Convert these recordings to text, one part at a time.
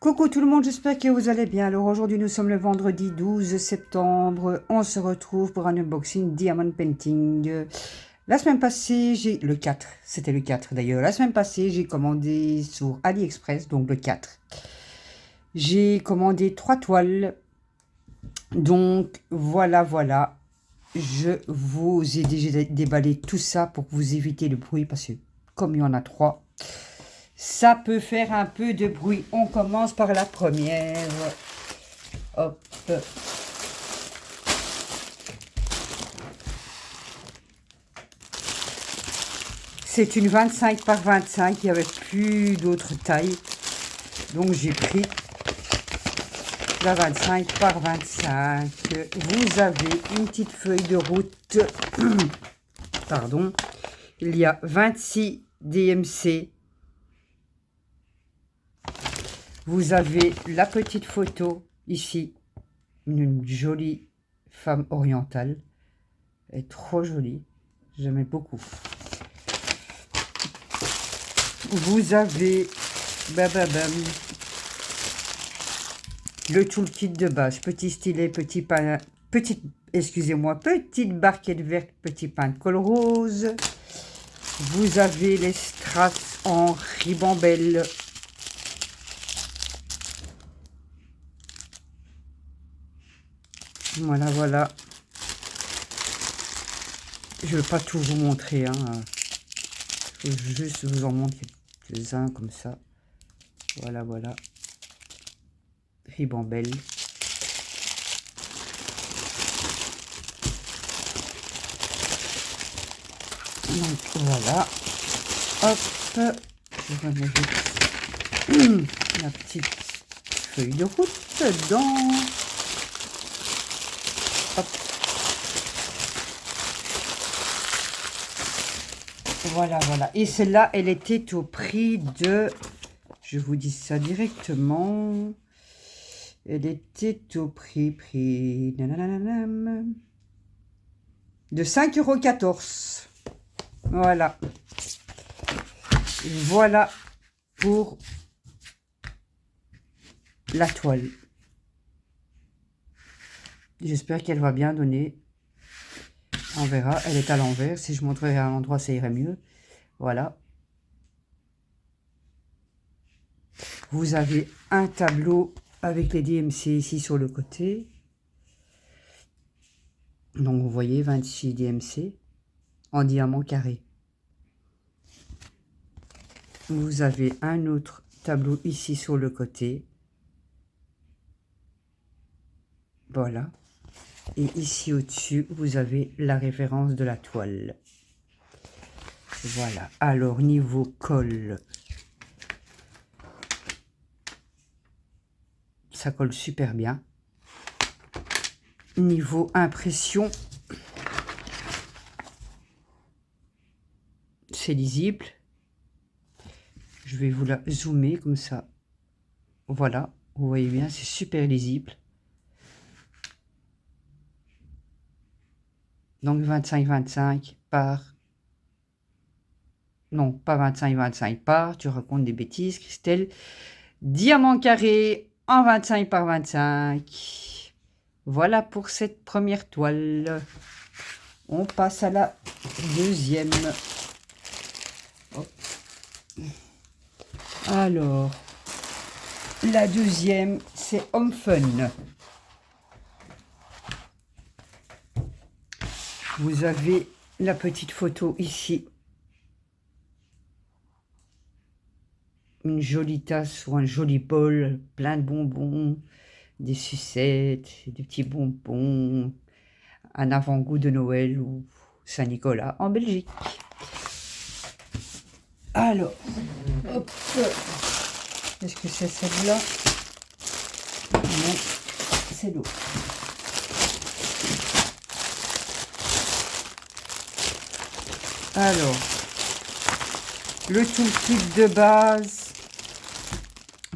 Coucou tout le monde, j'espère que vous allez bien. Alors aujourd'hui nous sommes le vendredi 12 septembre. On se retrouve pour un unboxing Diamond Painting. La semaine passée, le 4, c'était le 4 d'ailleurs. La semaine passée, j'ai commandé sur AliExpress, donc le 4. J'ai commandé 3 toiles. Donc voilà. Je vous ai déjà déballé tout ça pour vous éviter le bruit parce que comme il y en a 3, ça peut faire un peu de bruit. On commence par la première. Hop. C'est une 25 par 25. Il n'y avait plus d'autres tailles. Donc j'ai pris la 25 par 25. Vous avez une petite feuille de route. Pardon. Il y a 26 DMC. Vous avez la petite photo ici, une jolie femme orientale. Elle est trop jolie, j'aimais beaucoup. Vous avez le toolkit de base, petit stylet, petit pain, petite barquette verte, petit pain de colle rose. Vous avez les strass en ribambelle. Voilà. Je ne vais pas tout vous montrer. Je vais juste vous en montrer quelques-uns comme ça. Voilà. Ribambelle. Donc voilà. Hop. Je vais mettre la petite feuille de route dedans. Hop. Voilà. Et celle-là, elle était au prix de... Je vous dis ça directement. Elle était au prix de 5,14 €. Voilà pour la toile. J'espère qu'elle va bien donner. On verra. Elle est à l'envers. Si je montrerai à l'endroit, ça irait mieux. Voilà. Vous avez un tableau avec les DMC ici sur le côté. Donc vous voyez 26 DMC en diamant carré. Vous avez un autre tableau ici sur le côté. Voilà. Et ici au-dessus, vous avez la référence de la toile. Voilà. Alors, niveau colle, ça colle super bien. Niveau impression, c'est lisible. Je vais vous la zoomer comme ça. Voilà. Vous voyez bien, c'est super lisible. Donc 25-25 par... Non, pas 25-25 par, tu racontes des bêtises, Christelle. Diamant carré en 25 par 25. Voilà pour cette première toile. On passe à la deuxième. Hop. Alors, la deuxième, c'est Homme Fun. Vous avez la petite photo ici. Une jolie tasse ou un joli bol, plein de bonbons, des sucettes, des petits bonbons, un avant-goût de Noël ou Saint-Nicolas en Belgique. Alors, hop, est-ce que c'est celle-là? Non, c'est l'autre. Alors, le toolkit de base,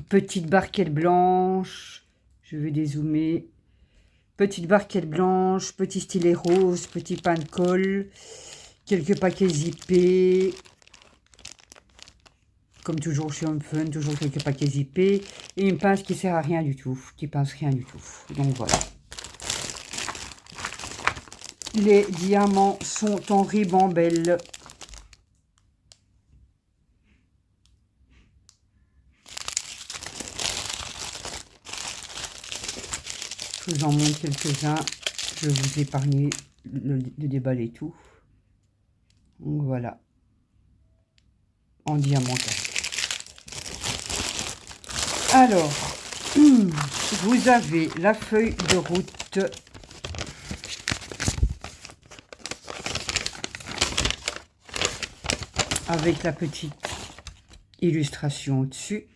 petite barquette blanche, je vais dézoomer, petite barquette blanche, petit stylet rose, petit pain de colle, quelques paquets zippés, comme toujours chez Home Fun, toujours quelques paquets zippés. Et une pince qui sert à rien du tout, qui pince rien du tout. Donc voilà. Les diamants sont en ribambelle. Je vous en montre quelques-uns. Je vous épargne de déballer tout. Donc voilà. En diamant. Alors, vous avez la feuille de route. Avec la petite illustration au-dessus.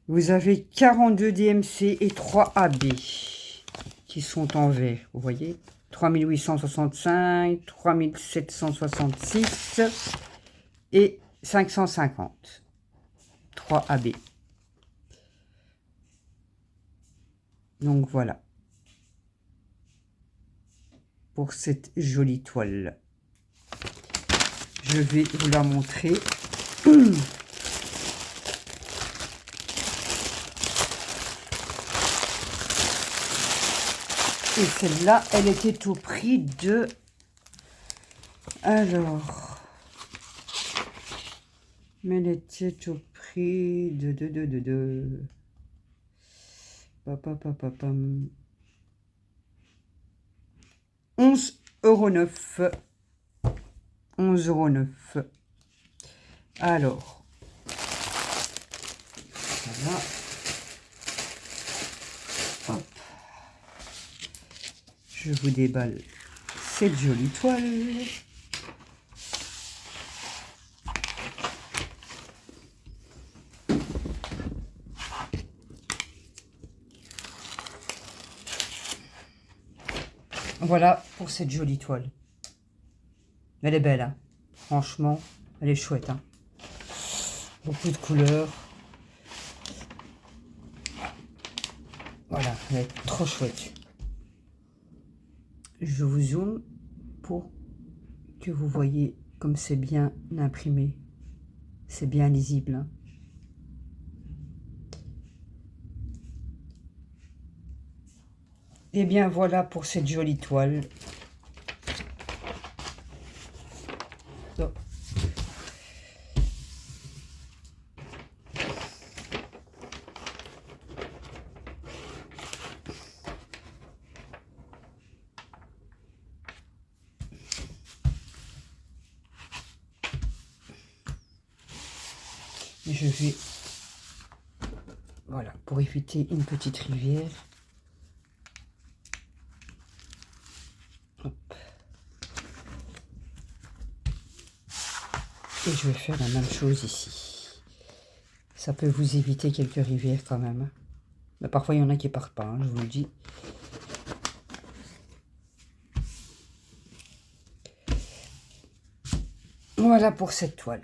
Vous avez 42 DMC et 3 AB qui sont en vert, vous voyez. 3865, 3766 et 550. 3 AB. Donc voilà. Pour cette jolie toile. Je vais vous la montrer. Et celle-là, elle était au prix de... Alors... Mais elle était au prix de... 11,09 €. 11,09 €. Alors... Voilà. Hop. Je vous déballe cette jolie toile. Voilà pour cette jolie toile. Elle est belle, hein. Franchement, elle est chouette, hein. Beaucoup de couleurs. Voilà, elle est trop chouette. Je vous zoome pour que vous voyez comme c'est bien imprimé. C'est bien lisible, hein. Et bien voilà pour cette jolie toile. Oh. Je vais, voilà, pour éviter une petite rivière. Hop. Et je vais faire la même chose ici. Ça peut vous éviter quelques rivières quand même. Mais parfois il y en a qui partent pas, hein, je vous le dis. Voilà pour cette toile.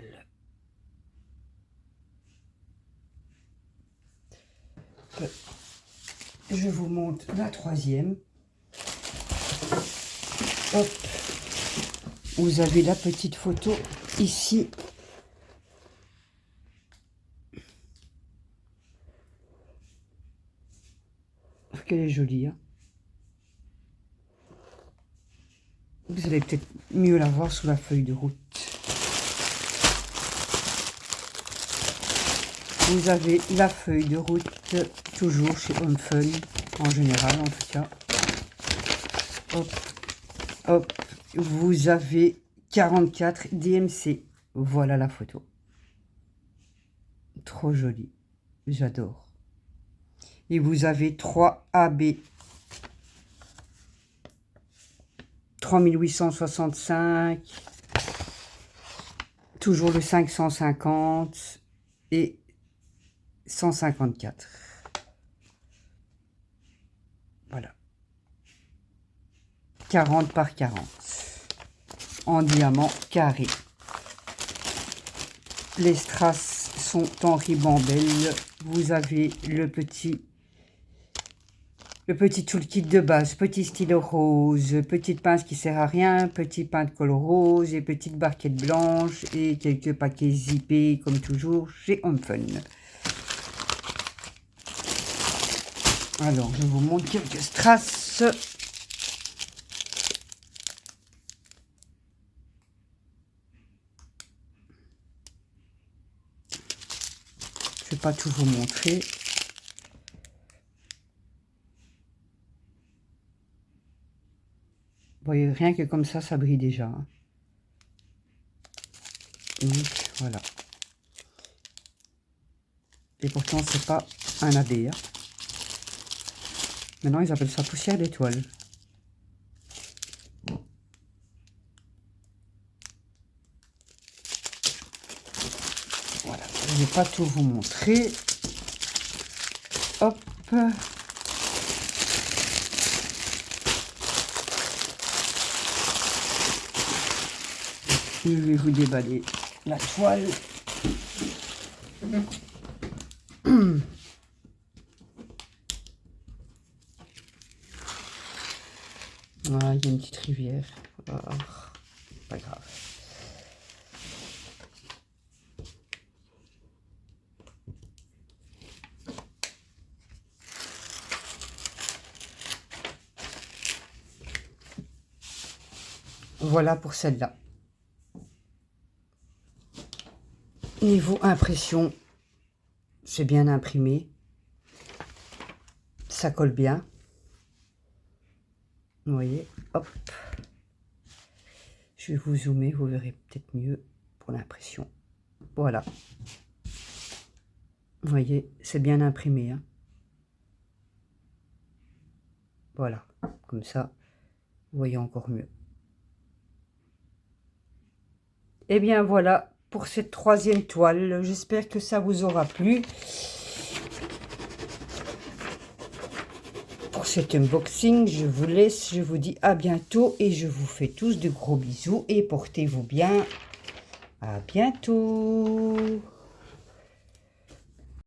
Je vous montre la troisième. Hop. Vous avez la petite photo ici. Qu'elle est jolie, hein. Vous allez peut-être mieux la voir sous la feuille de route. Vous avez la feuille de route, toujours chez Home Fun, en général en tout cas. Hop, hop. Vous avez 44 DMC. Voilà la photo. Trop jolie. J'adore. Et vous avez 3 AB. 3865. Toujours le 550. Et 154. Voilà. 40 par 40. En diamant carré. Les strass sont en ribambelle. Vous avez le petit Le petit toolkit de base, petit stylo rose, petite pince qui sert à rien, petit pain de colle rose et petite barquette blanche et quelques paquets zippés comme toujours chez Home Fun. Alors, je vous montre quelques strass. Je ne vais pas tout vous montrer. Vous voyez, rien que comme ça brille déjà. Hein. Donc, voilà. Et pourtant, c'est pas un AB. Hein. Maintenant, ils appellent ça poussière d'étoile. Voilà, je ne vais pas tout vous montrer. Hop. Je vais vous déballer la toile. Voilà, il y a une petite rivière. Oh, pas grave. Voilà pour celle-là. Niveau impression, c'est bien imprimé. Ça colle bien. Vous voyez, hop. Je vais vous zoomer, vous verrez peut-être mieux pour l'impression. Voilà. Vous voyez, c'est bien imprimé. Hein. Voilà, comme ça, vous voyez encore mieux. Et bien voilà pour cette troisième toile. J'espère que ça vous aura plu. Pour cet unboxing, je vous laisse, je vous dis à bientôt et je vous fais tous de gros bisous et portez-vous bien. À bientôt.